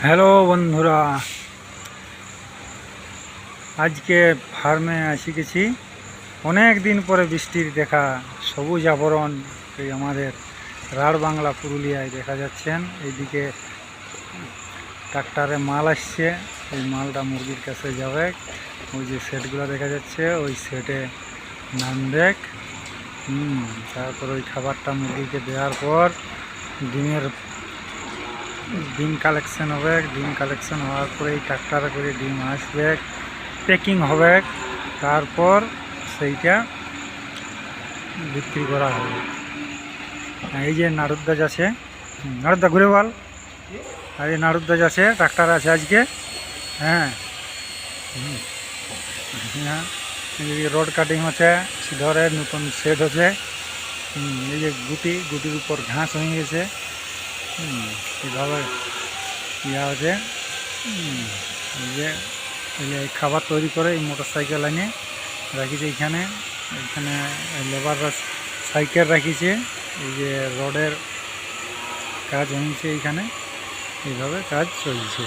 Hello বন্ধুরা, আজকে ফার্মে আসি গেছি। অনেক দিন পরে বৃষ্টির দেখা, সবুজ আবরণ এই আমাদের রাঢ় বাংলা পুরুলিয়ায় দেখা যাচ্ছেন। এইদিকে ট্রাক্টরে মাল আসছে, এই মালটা মুরগির কাছে যাবে। ওই যে সেটগুলো দেখা যাচ্ছে, ওই সেটে নামবে। তারপর ওই খাবারটা মুরগিকে দেওয়ার পর ডিম কালেকশন হবে। ডিম কালেকশন হওয়ার পরে এই ট্রাক্টরে করে ডিম আসবে, প্যাকিং হবে, তারপর সেইটা বিক্রি করা হবে। এই যে নাড়ুদাজ আছে, নাড়ুদা ঘুরে বল। আর এই নাড়ুদাজ আছে, ট্রাক্টর আছে আজকে। হ্যাঁ হ্যাঁ, রোড কাটিং হচ্ছে, ধরে নতুন সেট হচ্ছে। এই যে গুটির উপর ঘাস হয়ে গেছে। এইভাবে ইয়া হচ্ছে। এই যে খাবার তৈরি করে এই মোটর সাইকেল এনে রাখিছে এইখানে। এখানে লেবাররা সাইকেল রাখিছে। এই যে রডের কাজ হয়েছে এইখানে, এইভাবে কাজ চলছে।